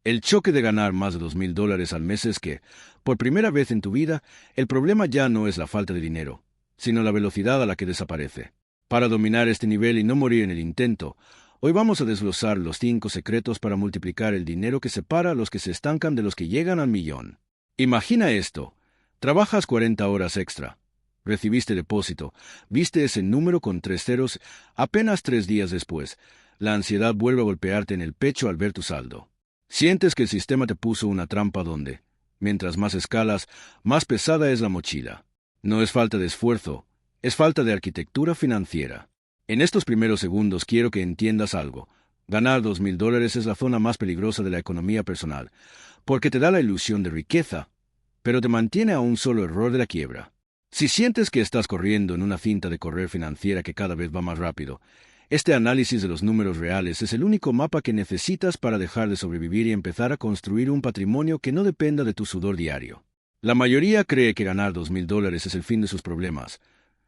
El choque de ganar más de $2,000 al mes es que, por primera vez en tu vida, el problema ya no es la falta de dinero, sino la velocidad a la que desaparece. Para dominar este nivel y no morir en el intento, hoy vamos a desglosar los 5 secretos para multiplicar el dinero que separa a los que se estancan de los que llegan al millón. Imagina esto. Trabajas 40 horas extra. Recibiste depósito. Viste ese número con 3 ceros. Apenas 3 días después, la ansiedad vuelve a golpearte en el pecho al ver tu saldo. Sientes que el sistema te puso una trampa donde, mientras más escalas, más pesada es la mochila. No es falta de esfuerzo, es falta de arquitectura financiera. En estos primeros segundos quiero que entiendas algo. Ganar $2,000 es la zona más peligrosa de la economía personal, porque te da la ilusión de riqueza, pero te mantiene a un solo error de la quiebra. Si sientes que estás corriendo en una cinta de correr financiera que cada vez va más rápido, este análisis de los números reales es el único mapa que necesitas para dejar de sobrevivir y empezar a construir un patrimonio que no dependa de tu sudor diario. La mayoría cree que ganar $2,000 es el fin de sus problemas,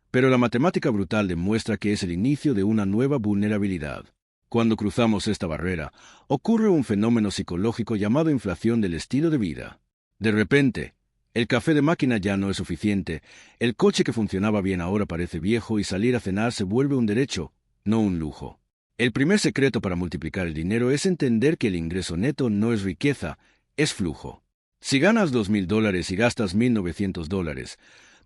pero la matemática brutal demuestra que es el inicio de una nueva vulnerabilidad. Cuando cruzamos esta barrera, ocurre un fenómeno psicológico llamado inflación del estilo de vida. De repente, el café de máquina ya no es suficiente, el coche que funcionaba bien ahora parece viejo y salir a cenar se vuelve un derecho, no un lujo. El primer secreto para multiplicar el dinero es entender que el ingreso neto no es riqueza, es flujo. Si ganas $2,000 y gastas $1,900,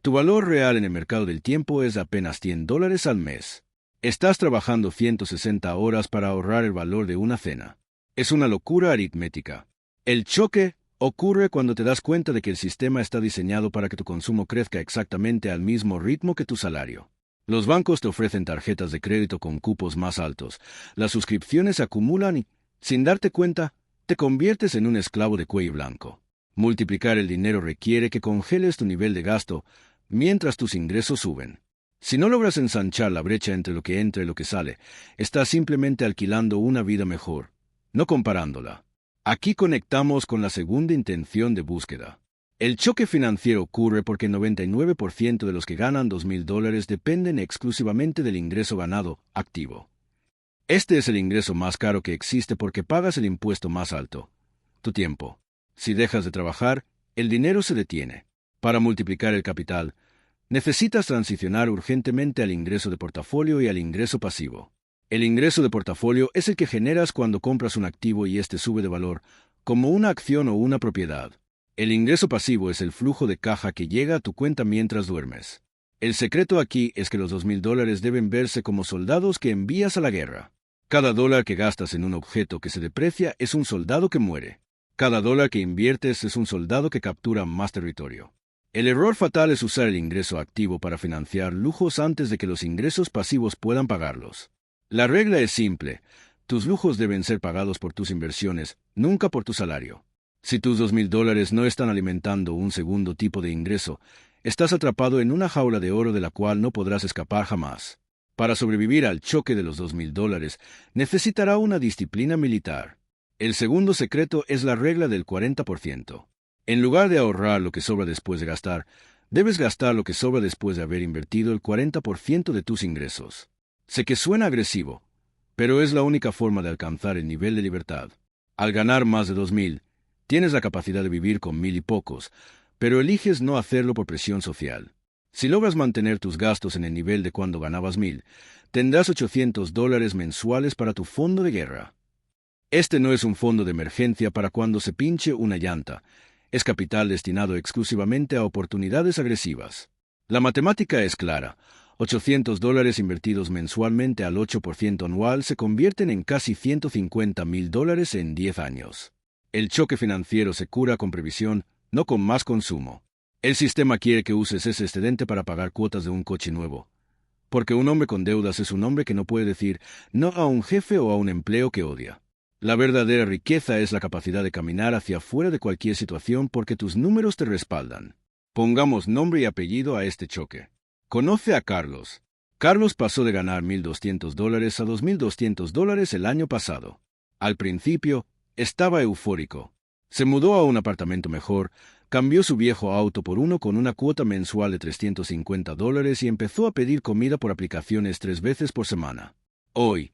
tu valor real en el mercado del tiempo es apenas $100 al mes. Estás trabajando 160 horas para ahorrar el valor de una cena. Es una locura aritmética. El choque ocurre cuando te das cuenta de que el sistema está diseñado para que tu consumo crezca exactamente al mismo ritmo que tu salario. Los bancos te ofrecen tarjetas de crédito con cupos más altos. Las suscripciones se acumulan y, sin darte cuenta, te conviertes en un esclavo de cuello blanco. Multiplicar el dinero requiere que congeles tu nivel de gasto mientras tus ingresos suben. Si no logras ensanchar la brecha entre lo que entra y lo que sale, estás simplemente alquilando una vida mejor, no comparándola. Aquí conectamos con la segunda intención de búsqueda. El choque financiero ocurre porque el 99% de los que ganan $2,000 dependen exclusivamente del ingreso ganado, activo. Este es el ingreso más caro que existe porque pagas el impuesto más alto, tu tiempo. Si dejas de trabajar, el dinero se detiene. Para multiplicar el capital, necesitas transicionar urgentemente al ingreso de portafolio y al ingreso pasivo. El ingreso de portafolio es el que generas cuando compras un activo y este sube de valor, como una acción o una propiedad. El ingreso pasivo es el flujo de caja que llega a tu cuenta mientras duermes. El secreto aquí es que los $2,000 deben verse como soldados que envías a la guerra. Cada dólar que gastas en un objeto que se deprecia es un soldado que muere. Cada dólar que inviertes es un soldado que captura más territorio. El error fatal es usar el ingreso activo para financiar lujos antes de que los ingresos pasivos puedan pagarlos. La regla es simple. Tus lujos deben ser pagados por tus inversiones, nunca por tu salario. Si tus $2,000 no están alimentando un segundo tipo de ingreso, estás atrapado en una jaula de oro de la cual no podrás escapar jamás. Para sobrevivir al choque de los $2,000, necesitará una disciplina militar. El segundo secreto es la regla del 40%. En lugar de ahorrar lo que sobra después de gastar, debes gastar lo que sobra después de haber invertido el 40% de tus ingresos. Sé que suena agresivo, pero es la única forma de alcanzar el nivel de libertad. Al ganar más de $2,000, tienes la capacidad de vivir con 1,000 y pocos, pero eliges no hacerlo por presión social. Si logras mantener tus gastos en el nivel de cuando ganabas 1,000, tendrás $800 mensuales para tu fondo de guerra. Este no es un fondo de emergencia para cuando se pinche una llanta, es capital destinado exclusivamente a oportunidades agresivas. La matemática es clara. $800 invertidos mensualmente al 8% anual se convierten en casi $150,000 en 10 años. El choque financiero se cura con previsión, no con más consumo. El sistema quiere que uses ese excedente para pagar cuotas de un coche nuevo. Porque un hombre con deudas es un hombre que no puede decir no a un jefe o a un empleo que odia. La verdadera riqueza es la capacidad de caminar hacia afuera de cualquier situación porque tus números te respaldan. Pongamos nombre y apellido a este choque. Conoce a Carlos. Carlos pasó de ganar $1,200 a $2,200 el año pasado. Al principio, estaba eufórico. Se mudó a un apartamento mejor, cambió su viejo auto por uno con una cuota mensual de $350 y empezó a pedir comida por aplicaciones 3 veces por semana. Hoy,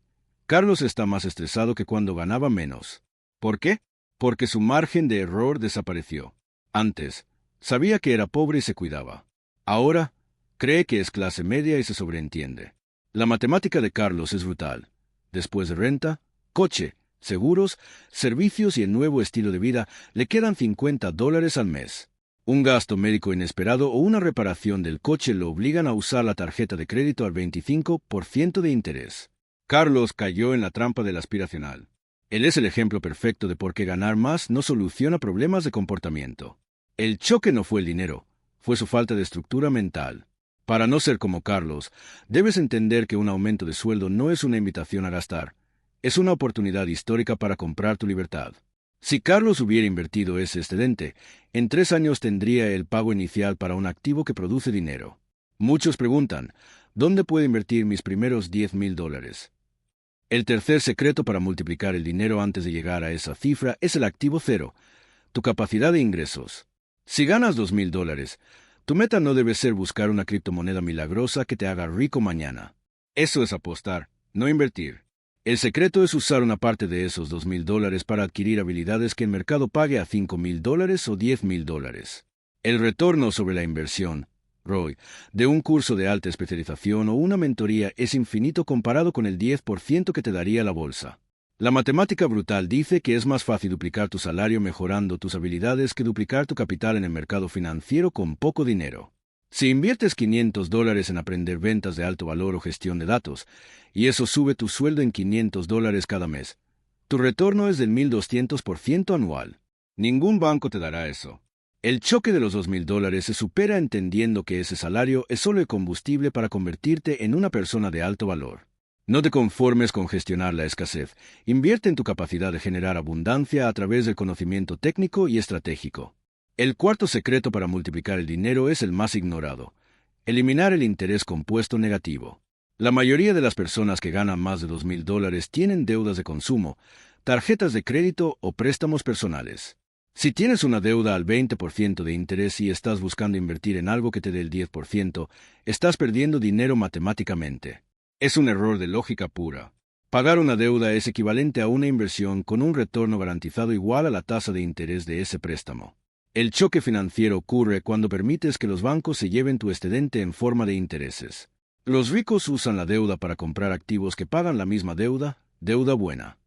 Carlos está más estresado que cuando ganaba menos. ¿Por qué? porque su margen de error desapareció. Antes, sabía que era pobre y se cuidaba. Ahora, cree que es clase media y se sobreentiende. La matemática de Carlos es brutal. Después de renta, coche, seguros, servicios y el nuevo estilo de vida, le quedan $50 al mes. Un gasto médico inesperado o una reparación del coche lo obligan a usar la tarjeta de crédito al 25% de interés. Carlos cayó en la trampa del aspiracional. Él es el ejemplo perfecto de por qué ganar más no soluciona problemas de comportamiento. El choque no fue el dinero, fue su falta de estructura mental. Para no ser como Carlos, debes entender que un aumento de sueldo no es una invitación a gastar, es una oportunidad histórica para comprar tu libertad. Si Carlos hubiera invertido ese excedente, en 3 años tendría el pago inicial para un activo que produce dinero. Muchos preguntan, ¿dónde puedo invertir mis primeros $10,000? El tercer secreto para multiplicar el dinero antes de llegar a esa cifra es el activo cero, tu capacidad de ingresos. Si ganas $2,000, tu meta no debe ser buscar una criptomoneda milagrosa que te haga rico mañana. Eso es apostar, no invertir. El secreto es usar una parte de esos $2,000 para adquirir habilidades que el mercado pague a $5,000 o $10,000. El retorno sobre la inversión, ROI, de un curso de alta especialización o una mentoría es infinito comparado con el 10% que te daría la bolsa. La matemática brutal dice que es más fácil duplicar tu salario mejorando tus habilidades que duplicar tu capital en el mercado financiero con poco dinero. Si inviertes $500 en aprender ventas de alto valor o gestión de datos, y eso sube tu sueldo en $500 cada mes, tu retorno es del 1,200% anual. Ningún banco te dará eso. El choque de los $2,000 se supera entendiendo que ese salario es solo el combustible para convertirte en una persona de alto valor. No te conformes con gestionar la escasez. Invierte en tu capacidad de generar abundancia a través del conocimiento técnico y estratégico. El cuarto secreto para multiplicar el dinero es el más ignorado: eliminar el interés compuesto negativo. La mayoría de las personas que ganan más de $2,000 tienen deudas de consumo, tarjetas de crédito o préstamos personales. Si tienes una deuda al 20% de interés y estás buscando invertir en algo que te dé el 10%, estás perdiendo dinero matemáticamente. Es un error de lógica pura. Pagar una deuda es equivalente a una inversión con un retorno garantizado igual a la tasa de interés de ese préstamo. El choque financiero ocurre cuando permites que los bancos se lleven tu excedente en forma de intereses. Los ricos usan la deuda para comprar activos que pagan la misma deuda, deuda buena.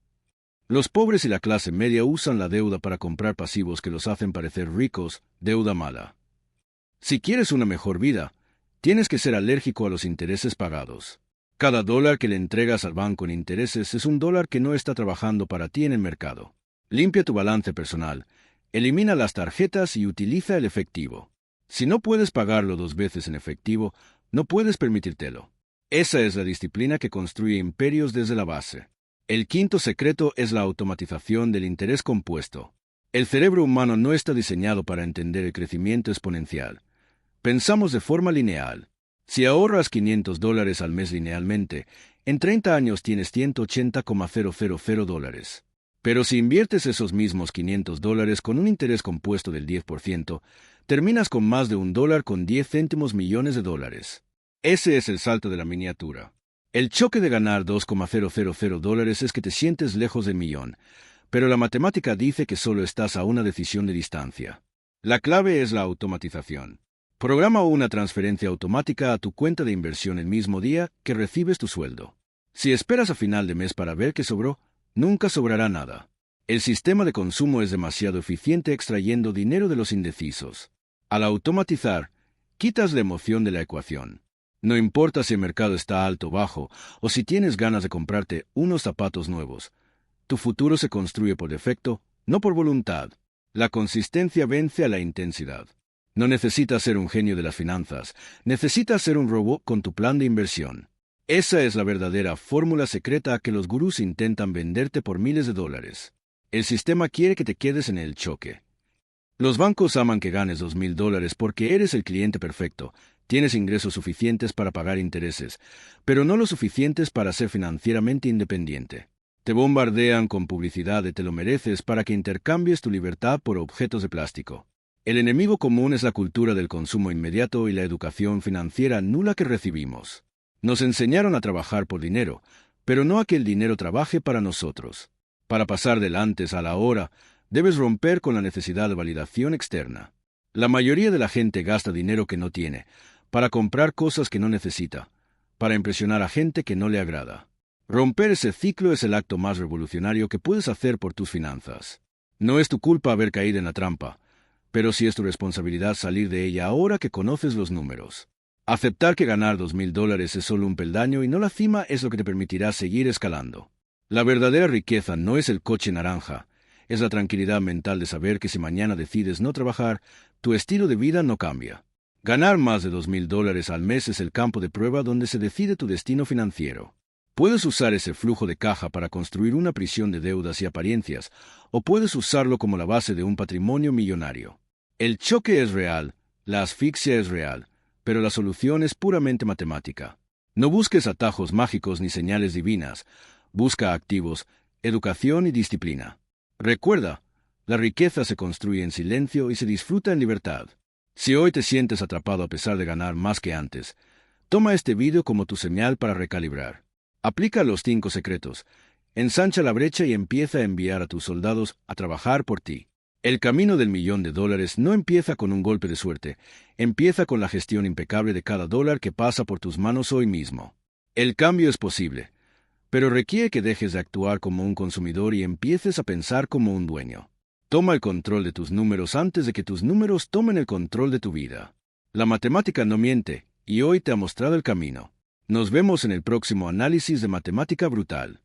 Los pobres y la clase media usan la deuda para comprar pasivos que los hacen parecer ricos, deuda mala. Si quieres una mejor vida, tienes que ser alérgico a los intereses pagados. Cada dólar que le entregas al banco en intereses es un dólar que no está trabajando para ti en el mercado. Limpia tu balance personal, elimina las tarjetas y utiliza el efectivo. Si no puedes pagarlo 2 veces en efectivo, no puedes permitírtelo. Esa es la disciplina que construye imperios desde la base. El quinto secreto es la automatización del interés compuesto. El cerebro humano no está diseñado para entender el crecimiento exponencial. Pensamos de forma lineal. Si ahorras $500 al mes linealmente, en 30 años tienes $180,000. Pero si inviertes esos mismos $500 con un interés compuesto del 10%, terminas con más de $1 con 10 céntimos millones de dólares. Ese es el salto de la miniatura. El choque de ganar $2,000 es que te sientes lejos del millón, pero la matemática dice que solo estás a una decisión de distancia. La clave es la automatización. Programa una transferencia automática a tu cuenta de inversión el mismo día que recibes tu sueldo. Si esperas a final de mes para ver qué sobró, nunca sobrará nada. El sistema de consumo es demasiado eficiente extrayendo dinero de los indecisos. Al automatizar, quitas la emoción de la ecuación. No importa si el mercado está alto o bajo, o si tienes ganas de comprarte unos zapatos nuevos. Tu futuro se construye por defecto, no por voluntad. La consistencia vence a la intensidad. No necesitas ser un genio de las finanzas, necesitas ser un robot con tu plan de inversión. Esa es la verdadera fórmula secreta que los gurús intentan venderte por miles de dólares. El sistema quiere que te quedes en el choque. Los bancos aman que ganes $2,000 porque eres el cliente perfecto, tienes ingresos suficientes para pagar intereses, pero no lo suficientes para ser financieramente independiente. Te bombardean con publicidad de te lo mereces para que intercambies tu libertad por objetos de plástico. El enemigo común es la cultura del consumo inmediato y la educación financiera nula que recibimos. Nos enseñaron a trabajar por dinero, pero no a que el dinero trabaje para nosotros. Para pasar del antes a la ahora, Debes romper con la necesidad de validación externa. La mayoría de la gente gasta dinero que no tiene, para comprar cosas que no necesita, para impresionar a gente que no le agrada. Romper ese ciclo es el acto más revolucionario que puedes hacer por tus finanzas. No es tu culpa haber caído en la trampa, pero sí es tu responsabilidad salir de ella ahora que conoces los números. Aceptar que ganar $2,000 es solo un peldaño y no la cima es lo que te permitirá seguir escalando. La verdadera riqueza no es el coche naranja, es la tranquilidad mental de saber que si mañana decides no trabajar, tu estilo de vida no cambia. Ganar más de $2,000 al mes es el campo de prueba donde se decide tu destino financiero. Puedes usar ese flujo de caja para construir una prisión de deudas y apariencias, o puedes usarlo como la base de un patrimonio millonario. El choque es real, la asfixia es real, pero la solución es puramente matemática. No busques atajos mágicos ni señales divinas, busca activos, educación y disciplina. Recuerda, la riqueza se construye en silencio y se disfruta en libertad. Si hoy te sientes atrapado a pesar de ganar más que antes, toma este video como tu señal para recalibrar. Aplica los 5 secretos, ensancha la brecha y empieza a enviar a tus soldados a trabajar por ti. El camino del $1,000,000 no empieza con un golpe de suerte, empieza con la gestión impecable de cada dólar que pasa por tus manos hoy mismo. El cambio es posible, pero requiere que dejes de actuar como un consumidor y empieces a pensar como un dueño. Toma el control de tus números antes de que tus números tomen el control de tu vida. La matemática no miente, y hoy te ha mostrado el camino. Nos vemos en el próximo análisis de Matemática Brutal.